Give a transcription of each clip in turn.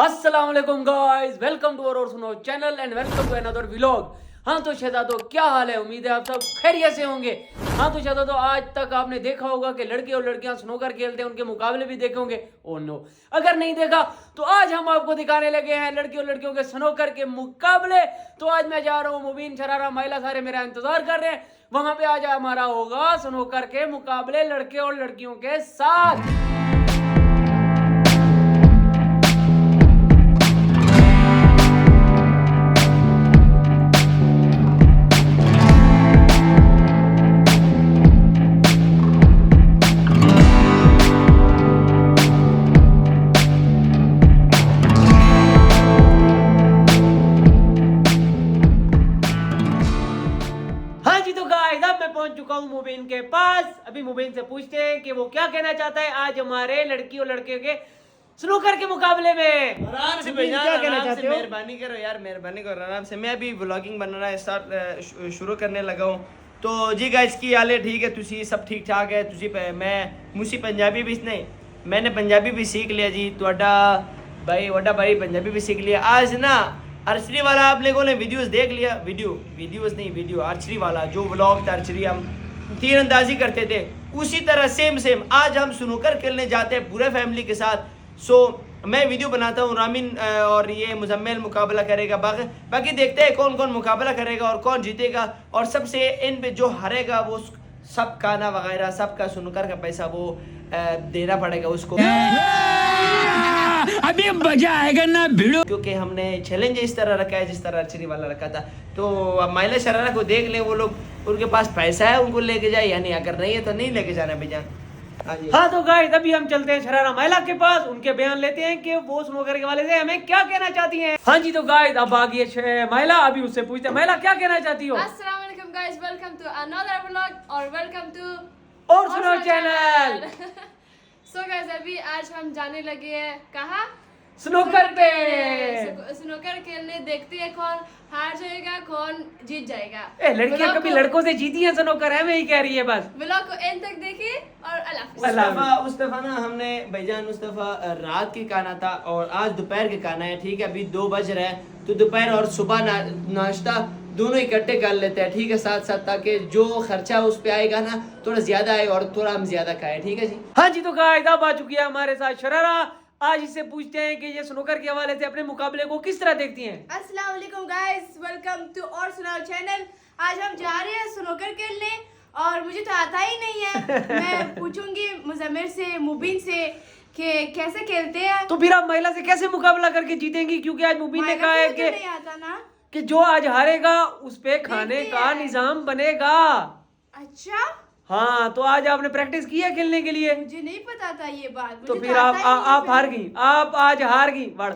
अस्सलाम वालेकुम guys, welcome to और सुनो channel and welcome to another vlog. हाँ तो शहजादों, क्या हाल है? उम्मीद है आप सब खैरियत से होंगे। हाँ तो शहजादों, आज तक आपने देखा होगा कि लड़के और लड़कियां स्नूकर खेलते हैं, उनके मुकाबले भी देखे होंगे। ओ नो, अगर नहीं देखा तो आज हम आपको दिखाने लगे हैं लड़के और लड़कियों के स्नूकर के मुकाबले। तो आज मैं जा रहा हूँ मुबीन, शरारा, महिला सारे मेरा इंतजार कर रहे हैं। वहां पे आज हमारा होगा स्नूकर के मुकाबले लड़के और लड़कियों के साथ। पहुंच चुका हूं मुबीन के पास। अभी मुबीन से पूछते हैं कि वो क्या कहना चाहता है आज हमारे लड़की और लड़के के स्नूकर के मुकाबले में। आराम से क्या कहना चाहते हो? मेहरबानी करो यार, मेहरबानी करो आराम से। मैं अभी व्लॉगिंग बनाना स्टार्ट शुरू करने लगा हूँ। तो जी गाइस की हाल है? ठीक है, तुसी सब ठीक ठाक है? तुसी मुझे पंजाबी भी नहीं, मैंने पंजाबी भी सीख लिया जी। ਤੁਹਾਡਾ भाई पंजाबी भी सीख लिया। आज ना आर्चरी वाला आप लोगों ने वीडियोस देख लिया, वीडियो आर्चरी वाला जो व्लॉग था, आर्चरी हम तीरंदाजी करते थे, उसी तरह सेम आज हम स्नूकर खेलने जाते हैं पूरे फैमिली के साथ। सो मैं वीडियो बनाता हूँ, रामीन और ये मुजम्मिल मुकाबला करेगा। बाकी देखते हैं कौन कौन मुकाबला करेगा और कौन जीतेगा। और सबसे एंड पे जो हारेगा वो सब खाना वगैरह सबका स्नूकर का पैसा वो देना पड़ेगा उसको। अभी मजा आएगा ना भिड़ो, क्योंकि हमने चैलेंज इस तरह रखा है जिस तरह आर्चरी वाला रखा था। तो अब महिला शरारा को देख लें, वो लोग उनके पास पैसा है उनको लेके जाए, यानी अगर नहीं है तो नहीं लेके जाना भैया। हाँ तो गाइस, अभी हम चलते हैं शरारा महिला के पास, उनके बयान लेते हैं कि वो स्नूकर के वाले से हमें क्या कहना चाहती हैं। हाँ जी तो गाइस, अब आ गई है महिला, अभी उससे पूछते हैं महिला क्या कहना चाहती हो। अस्सलाम वालेकुम guys, welcome to another vlog और वेलकम टू और सुनो चैनल। सो गाइस, अभी आज हम जाने लगे हैं कहाँ? स्नूकर पे। स्नूकर खेलने, देखते हैं कौन हार जाएगा कौन जीत जाएगा। लड़कियां कभी लड़कों से जीती हैं स्नूकर? है मैं ही कह रही है बस। व्लॉग को एंड तक देखिए और अल्लाह हाफिज़। उस दफा ना हमने भाईजान उस दफा रात की खाना था और आज दोपहर के खाना है। ठीक है, अभी 2 बज रहे हैं तो दोपहर और सुबह नाश्ता दोनों इकट्ठे कर लेते हैं। ठीक है, साथ साथ, ताकि जो खर्चा उस पे आएगा ना थोड़ा ज्यादा आए और थोड़ा हम ज्यादा खाएं। ठीक है जी। हाँ जी तो गाइस, अब आ चुकी है हमारे साथ शरारा। आज इससे पूछते हैं कि ये स्नूकर के हवाले से अपने मुकाबले को किस तरह देखती हैं। अस्सलाम वालेकुम गाइस, वेलकम टू और सुनाओ चैनल। आज हम जा रहे हैं स्नूकर खेलने और मुझे तो आता ही नहीं है। मैं पूछूंगी मुजम्मिल से, मुबीन से कि कैसे खेलते हैं। तो फिर आप महिला से कैसे मुकाबला करके जीतेंगी? क्योंकि आज मुबीन ने कहा है कि नहीं आता ना, कि जो आज हारेगा उस पे खाने का निजाम बनेगा। अच्छा हाँ, तो आज आपने प्रैक्टिस की है खेलने के लिए? मुझे नहीं पता था ये बात। तो फिर आप हार गई, आप आज हार गई। वड़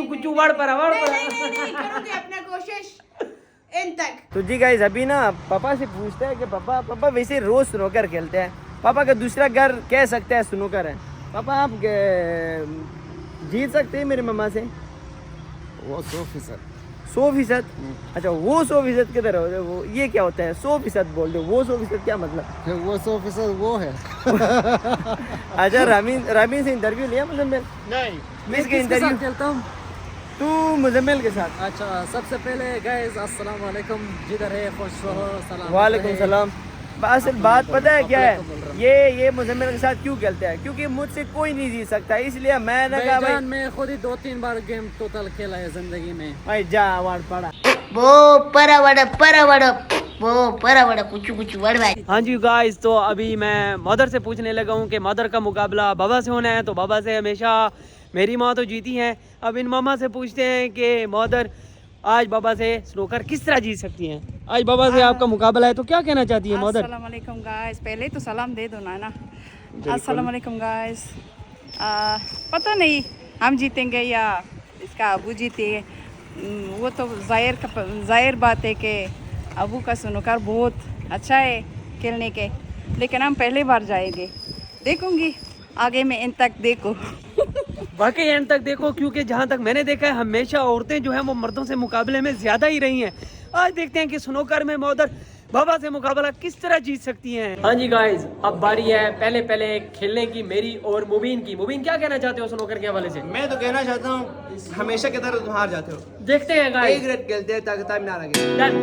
कुचू वड़ पर नहीं करूंगी अपना कोशिश एंड तक। तो जी गाइस, अभी ना पापा से पूछते हैं कि पापा वैसे रोज स्नूकर खेलते हैं, पापा का दूसरा घर कह सकते हैं स्नूकर है। पापा आप जीत सकते हैं मेरी मम्मा से? वो 100%। 100%? अच्छा, वो 100% किधर है? वो ये क्या होता है 100% बोल दो, वो 100% क्या मतलब? वो 100% वो है। अच्छा, रामीन से इंटरव्यू लिया मुजम्मिल? नहीं, मैं इसके इंटरव्यू खेलता हूँ। तू मुजम्मिल के साथ? अच्छा, सबसे पहले गाइस अस्सलाम वालेकुम, जिधर है खुश रहो, सलाम। वालेकुम सलाम। असल बात पता है क्या है, ये मुजम्मिल के साथ क्यों खेलते हैं? क्योंकि मुझसे कोई नहीं जीत सकता, इसलिए मैंने कहा भाई मैं खुद ही 2-3 बार गेम टोटल खेला है जिंदगी में। भाई जा वाड़ पड़ा वो परावड़ा कुछ वड़ भाई। हाँ जी गाइस, तो अभी मैं मदर से पूछने लगा हूँ कि मदर का मुकाबला बाबा से होना है। तो बाबा से हमेशा मेरी माँ तो जीती हैं। अब इन मामा से पूछते हैं कि मदर आज बाबा से स्नूकर किस तरह जीत सकती हैं। आज बाबा से आपका मुकाबला है तो क्या कहना चाहती है मदर? अस्सलाम वालेकुम गाइस, पहले तो सलाम दे दो ना। अस्सलाम वालेकुम गाइस। पता नहीं हम जीतेंगे या इसका अबू जीते, वो तो जाहिर बात है कि अबू का स्नूकर बहुत अच्छा है खेलने के, लेकिन हम पहली बार जाएंगे। देखूंगी आगे में इन तक देखो। वाकई एंड तक देखो, क्योंकि जहाँ तक मैंने देखा है हमेशा औरतें जो हैं वो मर्दों से मुकाबले में ज़्यादा ही रही हैं। आज देखते हैं कि स्नूकर में मदर बाबा से मुकाबला किस तरह जीत सकती हैं। हाँ जी गाइस, अब बारी है पहले पहले खेलने की मेरी और मुबीन की। मुबीन क्या कहना चाहते हो स्नूकर के हवाले से? मैं तो कहना चाहता हूँ हमेशा की तरह तुम हार जाते हो। देखते हैं गाइस। एक रेट खेलते हैं ताकि टाइम ना लगे। डन।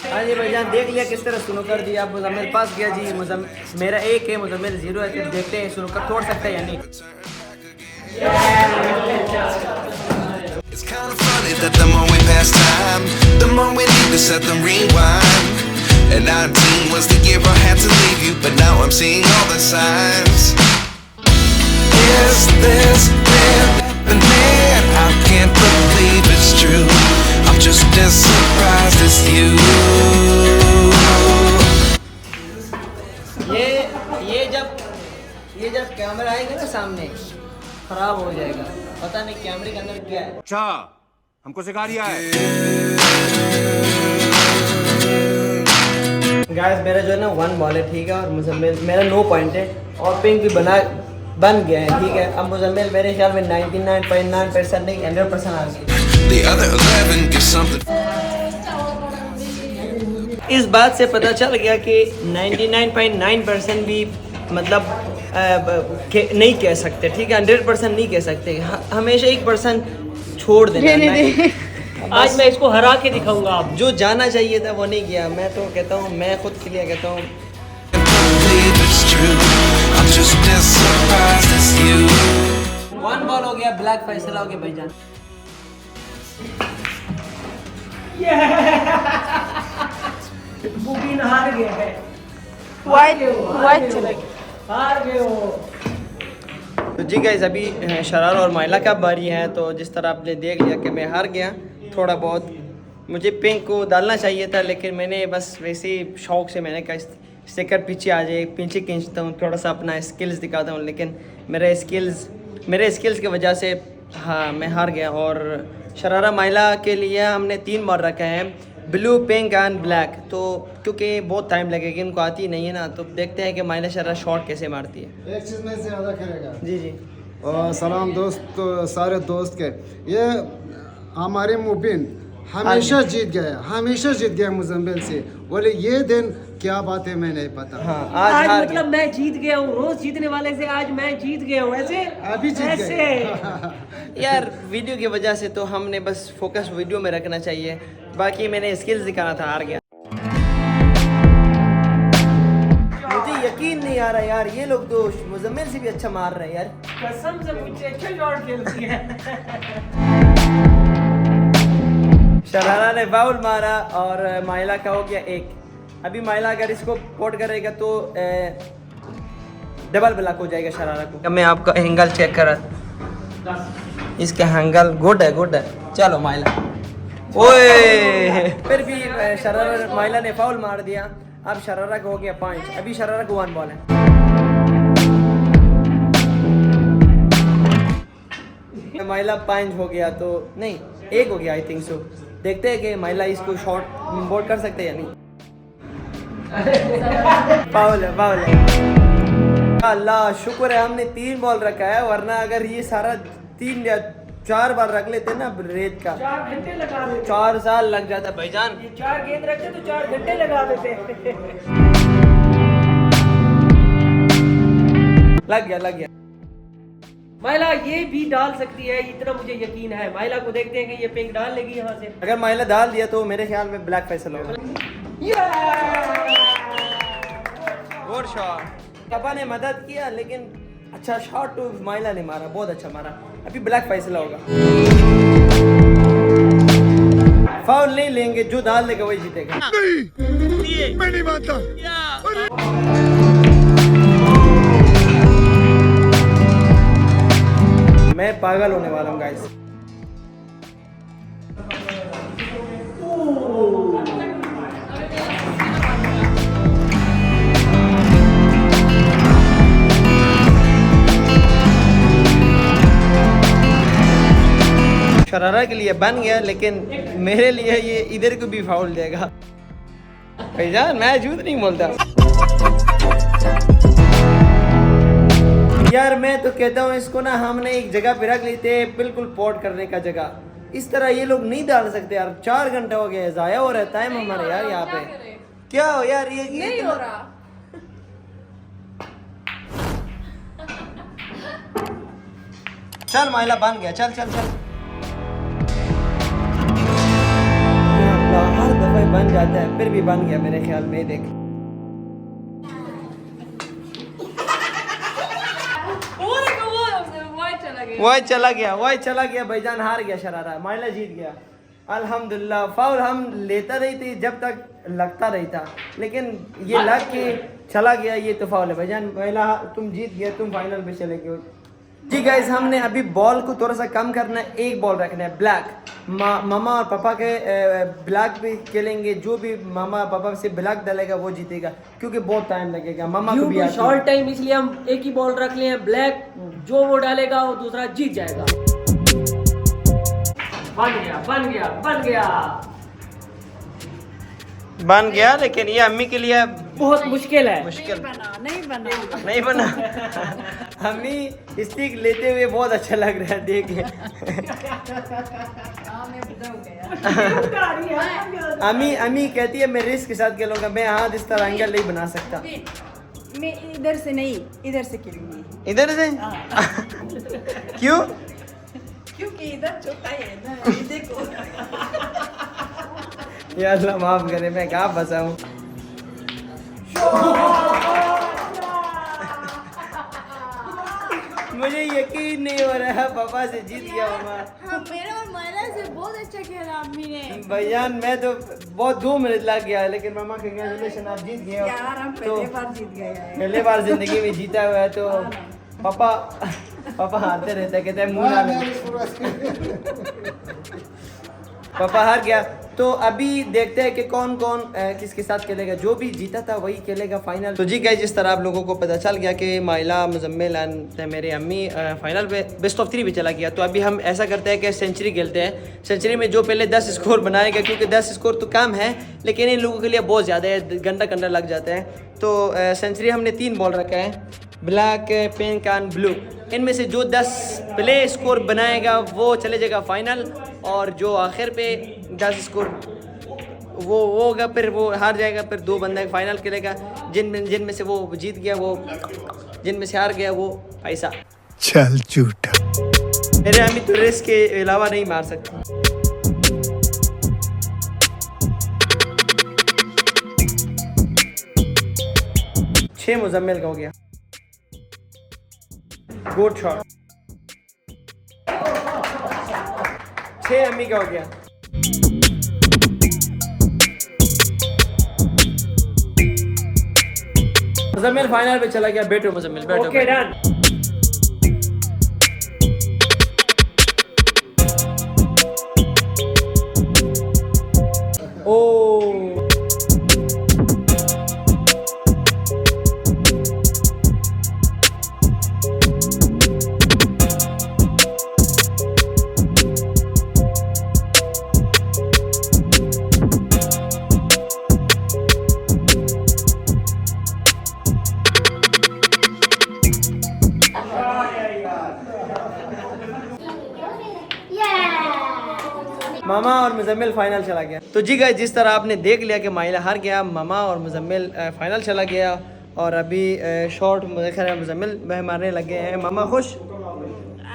हाँ जी भाईजान, देख लिया किस तरह स्नूकर दिया। अब मुजम्मिल पास गया जी। मेरा 1 है, मुजम्मिल 0 है। फिर देखते हैं स्नूकर तोड़ सकता है या नहीं। It's kind of funny that the more we pass time, the more we need to set the rewind. And 19 was the year I had to leave you, but now I'm seeing all the signs. Is this really happening? I can't believe it's true. I'm just as surprised as you. ये जब camera आएगा ना सामने, खराब हो जाएगा। पता नहीं कैमरे के अंदर क्या है। अच्छा, हमको सिखा रिया है। गाइस मेरा जो है ना 1 बॉल है, ठीक है, और मुजम्मिल मेरा 9 पॉइंट है और पिंक भी बन गया है, ठीक है। अब मुजम्मिल मेरे ख्याल में 99.9% नहीं 100% आ गया। The other 11 give something. इस बात से पता चल गया कि 99.9% भी मतलब नहीं कह सकते, ठीक है। 100% नहीं कह सकते, हमेशा 1% छोड़ देना। आज मैं इसको हरा के दिखाऊंगा। आप जो जाना चाहिए था वो नहीं गया। मैं तो कहता हूँ, मैं खुद के लिए कहता हूँ Believe it's true. I'm just as surprised as you. 1 ball हो गया, ब्लैक फैसला हो गया भाईजान। मुबीन हार गया है। वाइट चला गया। हार गए हो। तो जी गाइस, अभी शरार और माइला का बारी है। तो जिस तरह आपने देख लिया कि मैं हार गया थोड़ा बहुत। मुझे पिंक को डालना चाहिए था, लेकिन मैंने बस वैसे ही शौक से मैंने कहा स्टिकर पीछे आ जाए, पीछे खींचता हूँ, थोड़ा सा अपना स्किल्स दिखाता हूँ। लेकिन मेरे स्किल्स की वजह से हाँ मैं हार गया। और शरारा माइला के लिए हमने 3 बॉल रखा है, ब्लू, पिंक एंड ब्लैक। तो क्योंकि बहुत टाइम लगेगा, इनको आती नहीं है ना, तो देखते हैं कि माइला शरारा शॉट कैसे मारती है। एक चीज़ में से ज़्यादा करेगा। जी जी। और सलाम दोस्त, तो सारे दोस्त के ये हमारे मुबीन हमेशा जीत गया मुजम्मिल से। बोले ये दिन क्या बात है, मैं नहीं पता। हाँ, आज हार मतलब मैं जीत गया हूँ। रोज जीतने वाले से आज मैं जीत गया हूँ। ऐसे अभी जीत ऐसे गए। यार वीडियो की वजह से तो हमने बस फोकस वीडियो में रखना चाहिए। बाकी मैंने स्किल्स दिखाना था, हार गया। मुझे यकीन नहीं आ रहा यार, ये लोग तो मुजम्मिल से भी अच्छा मार रहे हैं यार। कसम से मुझसे अच्छा शॉट खेलती है। शरारा ने फाउल मारा और माइला का हो गया 1। अभी माइला अगर इसको पोट करेगा तो डबल ब्लॉक हो जाएगा शरारा को। मैं आपका एंगल चेक करा, इसका एंगल गुड है। चलो माइला, ओए फिर भी शरारा माइला ने फाउल मार दिया। अब शरारा को हो गया 5। अभी शरारा को 1 बॉल है। माइला 5 हो गया, तो नहीं 1 हो गया आई थिंक सो। देखते हैं कि माइला इसको शॉट बोल्ड कर सकते हैं या नहीं। फाउल है। अल्लाह शुक्र है हमने 3 बॉल रखा है, वरना अगर ये सारा 3 या 4 बार रख लेते ना रेत का, 4 घंटे लगा देते। 4 साल लग जाता भाईजान। 4 गेंद रखते तो 4 घंटे लगा देते। लग गया। माइला ये भी डाल सकती है, इतना मुझे यकीन है। माइला को देखते हैं कि ये पिंक डाल लेगी यहाँ से। अगर माइला डाल दिया तो मेरे ख्याल में ब्लैक फैसल होगा। और शॉट पापा ने मदद किया, लेकिन अच्छा शॉट तो माइला ने मारा, बहुत अच्छा मारा। अभी ब्लैक फैसला होगा। फाउल नहीं लेंगे, जो डाल देगा वही जीतेगा। नहीं, मैं नहीं मानता। मैं पागल होने वाला हूँ गाइस। शरारा के लिए बन गया, लेकिन मेरे लिए ये इधर को भी फाउल देगा। भाईजान मैं झूठ नहीं बोलता। यार मैं तो कहता हूँ इसको ना हमने एक जगह पे रख लेते बिल्कुल पोर्ट करने का जगह। इस तरह ये लोग नहीं डाल सकते यार, 4 घंटे हो गए, जाया हो रहा है टाइम हमारे यार यहाँ पे। क्या हो यार ये नहीं हो रहा। चल माइला बन गया, चल चल चल। हर दफा बन जाता है, फिर भी बन गया मेरे ख्याल में। देख वही चला गया भाईजान, हार गया शरारा, माइला जीत गया। अल्हम्दुलिल्लाह। फाउल हम लेता रही थी जब तक लगता रही था, लेकिन ये लग के चला गया, ये तो फाउल है भाईजान। माइला तुम जीत गए, तुम फाइनल पे चले गए। जी गाइस, हमने अभी बॉल को थोड़ा सा कम करना है, एक बॉल रखना है ब्लैक। मामा और पापा के ब्लैक भी खेलेंगे, जो भी मामा पापा से ब्लैक डालेगा वो जीतेगा, क्योंकि बहुत टाइम लगेगा। मामा को भी शॉर्ट टाइम, इसलिए हम एक ही बॉल रख लिए हैं ब्लैक, जो वो डालेगा वो दूसरा जीत जाएगा। बन गया बन गया बन गया बन गया, लेकिन ये अम्मी के लिए बहुत मुश्किल है। मुश्किल नहीं बना अम्मी स्टिक लेते हुए बहुत अच्छा लग रहा है देख के। अम्मी कहती है मैं रिस्क के साथ खेलूंगा, मैं हाथ इस तरह एंगल नहीं बना सकता। मैं इधर से नहीं, इधर से खेलूंगी। इधर से क्यों? क्योंकि इधर छोटा है ना, देखो। या अल्लाह माफ करे, मैं कहाँ फंसा हूँ। मुझे यकीन नहीं हो रहा है पापा से जीत गया मामा। मेरे और महिला से बहुत अच्छा खेला अम्मी ने। भैया मैं तो बहुत 2 मिनट लग गया, लेकिन मामा कंग्रेचुलेशन, आप जीत गए हो। यार हम पहले बार जीत गए हैं। पहले बार जिंदगी में जीता हुआ है। तो पापा हारते रहते, कहते हैं मुंह पापा हार गया। तो अभी देखते हैं कि कौन कौन किसके साथ खेलेगा, जो भी जीता था वही खेलेगा फाइनल। तो जी गाइस, जिस तरह आप लोगों को पता चल गया कि माइला, मुजम्मिल एंड मेरे अम्मी फाइनल पे बेस्ट ऑफ 3 पे चला गया। तो अभी हम ऐसा करते हैं कि सेंचुरी खेलते हैं। सेंचुरी में जो पहले 10 स्कोर बनाएगा, क्योंकि 10 स्कोर तो कम है, लेकिन इन लोगों के लिए बहुत ज़्यादा है, घंटा लग जाता है। तो सेंचुरी हमने 3 बॉल रखा है, ब्लैक, पिंक एंड ब्लू। इनमें से जो 10 प्ले स्कोर बनाएगा वो चले जाएगा फाइनल, और जो आखिर पे 10 स्कोर वो होगा फिर वो हार जाएगा। फिर 2 बंदा फाइनल खेलेगा, जिनमें से वो जीत गया वो, जिनमें से हार गया वो पैसा। चल झूठा। मेरे अम्मी तो रेस के अलावा नहीं मार सकती। छह मुजम्मिल का हो गया, गुड शॉट। 6 अम्मी का हो गया। मुजम्मिल फाइनल पे चला गया। बैठो मुजम्मिल, बैठो। Okay done. मामा और मुजम्मिल फाइनल चला गया। तो जी गाइस, जिस तरह आपने देख लिया कि माइला हार गया, मामा और मुजम्मिल फाइनल चला गया, और अभी शॉट मुजम्मिल मारने लगे हैं। मामा खुश?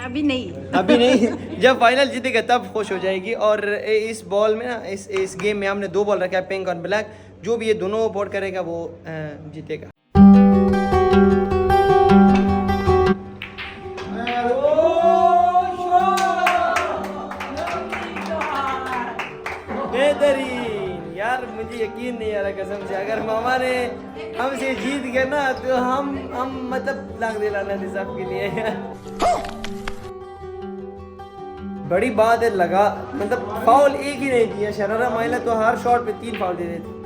अभी नहीं। जब फाइनल जीतेगा तब खुश हो जाएगी। और इस बॉल में ना, इस गेम में हमने 2 बॉल रखा है, पिंक और ब्लैक। जो भी ये दोनों वोट करेगा वो जीतेगा। बेहतरीन यार, मुझे यकीन नहीं आ रहा कसम से। अगर मामा ने हमसे जीत गया ना तो हम मतलब लाख दिलाना निसाब के लिए। बड़ी बात है, लगा मतलब फाउल एक ही नहीं किया। शरारा माइला तो हर शॉट पे 3 फाउल दे देते।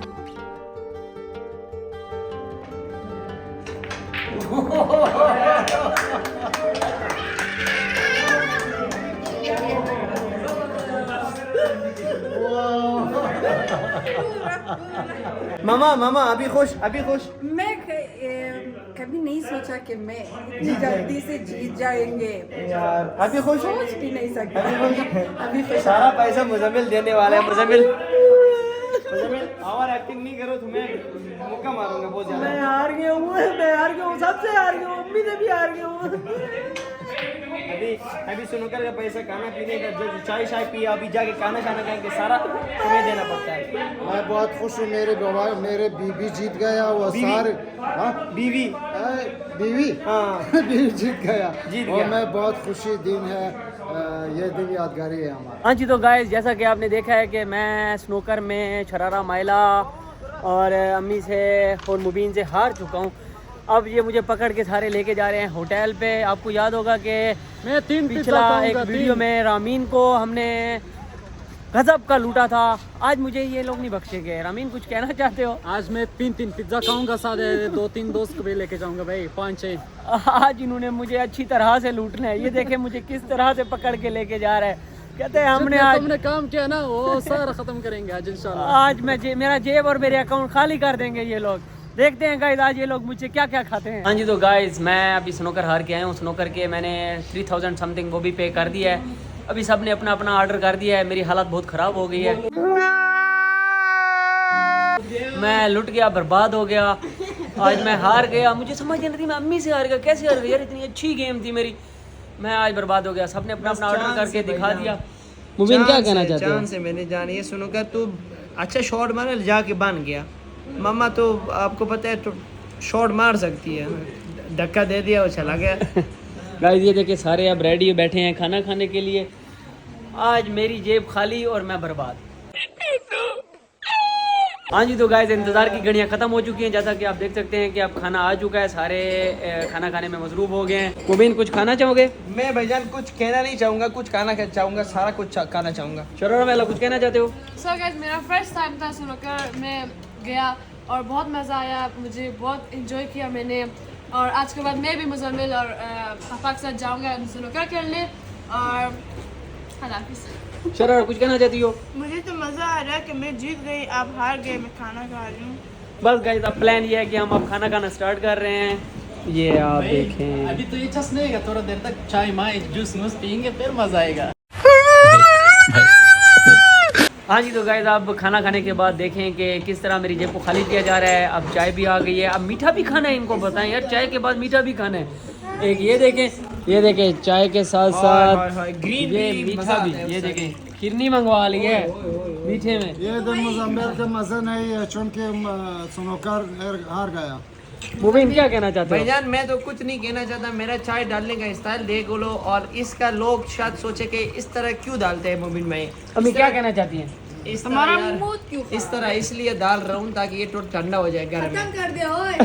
मामा अभी खुश? मैं कभी नहीं सोचा कि मैं इतनी जल्दी से जीत जाएंगे। यार अभी खुश हो? सोच भी नहीं सकती। अभी खुश सारा पैसा मुजम्मिल देने वाला है। मुजम्मिल और एक्टिंग नहीं करो, तुम्हें मुक्का मारूंगा बहुत ज्यादा। मैं हार गया हूँ, सबसे हार गया हूँ, उम्मीद भी हार गया हूँ। अभी सुनकर का पैसा खाना पीने का जो चाय शाय पिया, अभी जाके खाना खाएंगे, सारा तुम्हें देना पड़ता है। मैं बहुत खुश हूँ, मेरे बीवी जीत गया। वो सारे बीवी बीवी हाँ बीवी जीत गया। जीत और गया। मैं बहुत खुशी दिन है, ये दिन यादगारी है हमारा। हाँ जी, तो गाइस जैसा कि आपने देखा है कि मैं स्नूकर में शरारा माइला और अम्मी से और मुबीन से हार चुका हूँ। अब ये मुझे पकड़ के सारे लेके जा रहे हैं होटल पे। आपको याद होगा कि मैं 3 पिछला एक वीडियो में रामीन को हमने गजब का लूटा था। आज मुझे ये लोग नहीं बख्शेंगे। रामीन कुछ कहना चाहते हो? आज मैं 3 पिज्जा खाऊंगा, साथ 2-3 दोस्त को भी लेके जाऊंगा भाई, 5-6। आज इन्होंने मुझे अच्छी तरह से लूटना है। ये देखे मुझे किस तरह से पकड़ के लेके जा रहा है। कहते हैं हमने काम किया ना वो सारा खत्म करेंगे आज इंशाल्लाह। आज मैं मेरा जेब और मेरे अकाउंट खाली कर देंगे ये लोग। देखते हैं गाइस आज ये लोग मुझसे क्या क्या खाते हैं। हाँ जी, तो गाइस मैं अभी स्नूकर हार के आया हूँ। स्नूकर के मैंने 3000 समथिंग वो भी पे कर दिया है। अभी सब ने अपना अपना ऑर्डर कर दिया है। मेरी हालत बहुत ख़राब हो गई है, मैं लुट गया, बर्बाद हो गया। आज मैं हार गया, मुझे समझ नहीं रही मैं अम्मी से हार गया, कैसे हार गया यार, इतनी अच्छी गेम थी मेरी। मैं आज बर्बाद हो गया। सब ने अपना अपना ऑर्डर करके दिखा दिया। मुबीन क्या कहना चाहते हो? चांद से मैंने जान ये सुनो कर तू अच्छा शॉट मारे जाके बन गया। मम्मा तो आपको पता है तो शॉट मार सकती है, धक्का दे दिया वो चला गया। गाइस ये देखिए सारे अब रेडी बैठे हैं खाना खाने के लिए। आज मेरी जेब खाली और मैं बर्बाद। हाँ जी, तो गाइस इंतज़ार की घड़ियाँ ख़त्म हो चुकी हैं। जैसा कि आप देख सकते हैं कि अब खाना आ चुका है। सारे खाना खाने में मसरूफ़ हो गए हैं। मुबीन कुछ खाना चाहोगे? मैं भाईजान कुछ कहना नहीं चाहूँगा, कुछ खाना चाहूँगा, सारा कुछ खाना चाहूँगा। शरारा वाला कुछ कहना चाहते हो? सो गाइस मेरा फर्स्ट टाइम था स्नूकर में गया और बहुत मज़ा आया, मुझे बहुत इंजॉय किया मैंने। और आज के बाद मैं भी मुजम्मिल और पापा के साथ जाऊँगा स्नूकर खेलने। और अल्लाह हाफिज़। शरारा कुछ कहना चाहती हो? मुझे तो मज़ा आ रहा है कि मैं जीत गई, आप हार गए, मैं खाना खा रही हूँ। बस गाइस अब प्लान ये है कि हम अब खाना खाना स्टार्ट कर रहे हैं। ये आप देखें। अभी तो ये चस नहीं है, थोड़ा देर तक चाय माय जूस नूस पियेंगे फिर मजा आएगा। हाँ जी, तो गाइस आप खाना खाने के बाद देखें कि किस तरह मेरी जेब को खाली किया जा रहा है। अब चाय भी आ गई है, अब मीठा भी खाना है। इनको बताएं यार, चाय के बाद मीठा भी खाना है। एक ये देखें चाय के साथ साथ ग्रीन ये टी मीठा भी। ये देखें खिरनी मंगवा ली है मीठे में। ये दिन मुजम्मिल का मजा नहीं है क्योंकि स्नूकर हार गया। मुबीन क्या कहना चाहते हो? भाईजान मैं तो कुछ नहीं कहना चाहता, मेरा चाय डालने का स्टाइल देख लो और इसका लोग शायद सोचे कि इस तरह क्यों डालते हैं मुबीन भाई। अम्मी क्या कहना चाहती हैं? इस हमारा मूड क्यों इस तरह इसलिए डाल रहा हूँ ताकि ये थोड़ा ठंडा हो जाए घर में। कर दे ओए।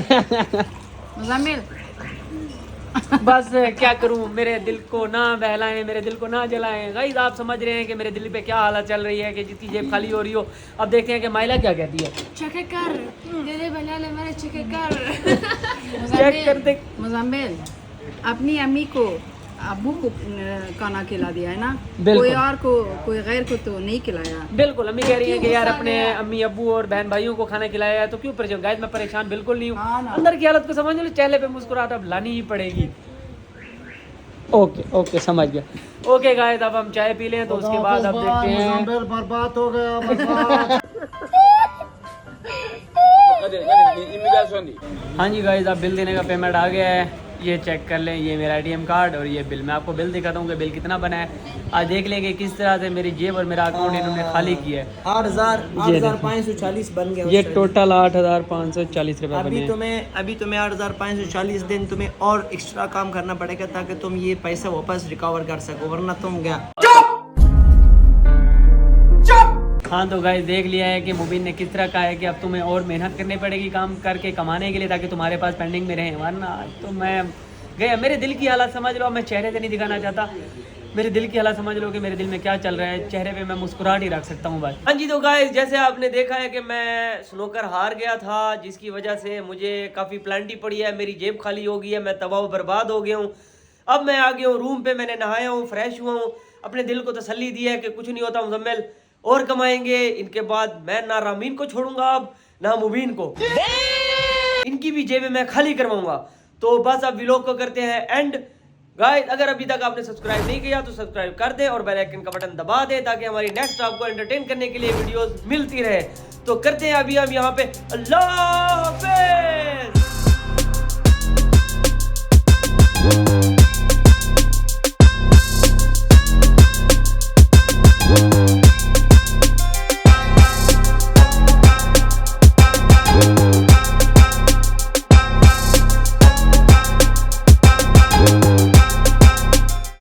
मुजम्मिल बस क्या करूं, मेरे दिल को ना बहलाएं, मेरे दिल को ना जलाएं। गाइस आप समझ रहे हैं कि मेरे दिल पे क्या हालत चल रही है कि जितनी जेब खाली हो रही हो। अब देखते हैं कि माइला क्या कहती है। चेक कर दे दे भैया ले मेरे चेक कर। चेक करते। मुजम्मिल अपनी अम्मी को अबू को खाना खिला दिया है ना, बिल्कुल। कोई और को कोई गैर को तो नहीं खिलाया। बिल्कुल, अम्मी कह रही है कि यार अपने अम्मी अब्बू और बहन भाइयों को खाना खिलाया है तो क्यों परेशान। गाइस मैं परेशान बिल्कुल नहीं हाँ हूँ। ना। अंदर की हालत को समझ लो, चेहरे पे मुस्कुराहट अब लानी ही पड़ेगी। ओके समझ गया। ओके गाइस अब हम चाय पी लें तो उसके बाद अब देखते हैं। मुजम्मिल बर्बाद हो गया, बर्बाद। हाँ जी गाइस अब बिल देने का पेमेंट आ गया है। ये चेक कर लें, ये मेरा ATM कार्ड और ये बिल। मैं आपको बिल दिखाता हूँ कि बिल कितना बना है। आज देख लेंगे किस तरह से मेरी जेब और मेरा अकाउंट इन्होंने खाली किया है। 8,540 बन गया। ये टोटल 8,540 रुपये बने हैं। अभी तुम्हें 8,540 दिन तुम्हें और एक्स्ट्रा काम करना पड़ेगा ताकि तुम ये पैसा वापस रिकवर कर सको, वरना तुम गया। हाँ तो गाइस देख लिया है कि मुबीन ने किस तरह कहा है कि अब तुम्हें और मेहनत करनी पड़ेगी काम करके कमाने के लिए ताकि तुम्हारे पास पेंडिंग में रहे, वरना तो मैं गया। मेरे दिल की हालत समझ लो, मैं चेहरे से नहीं दिखाना चाहता। मेरे दिल की हालत समझ लो कि मेरे दिल में क्या चल रहा है। चेहरे पे मैं मुस्कुराहट ही रख सकता हूँ बस। हाँ जी, तो गाइस जैसे आपने देखा है कि मैं स्नूकर हार गया था, जिसकी वजह से मुझे काफ़ी प्लांटी पड़ी है, मेरी जेब खाली हो गई है, मैं तबाह बर्बाद हो गया हूँ। अब मैं आ गया हूँ रूम पे, मैंने नहाया हूँ, फ्रेश हुआ हूँ, अपने दिल को तसल्ली दी है कि कुछ नहीं होता, मुजम्मिल और कमाएंगे। इनके बाद मैं ना रामीन को छोड़ूंगा अब ना मुबीन को, इनकी भी जेबें मैं खाली करवाऊंगा। तो बस अब व्लॉग को करते हैं एंड। गाइस अगर अभी तक आपने सब्सक्राइब नहीं किया तो सब्सक्राइब कर दे और बेल आइकन का बटन दबा दे ताकि हमारी नेक्स्ट आपको एंटरटेन करने के लिए वीडियोस मिलती रहे। तो करते हैं अभी हम यहाँ पे। अल्लाह हाफिज।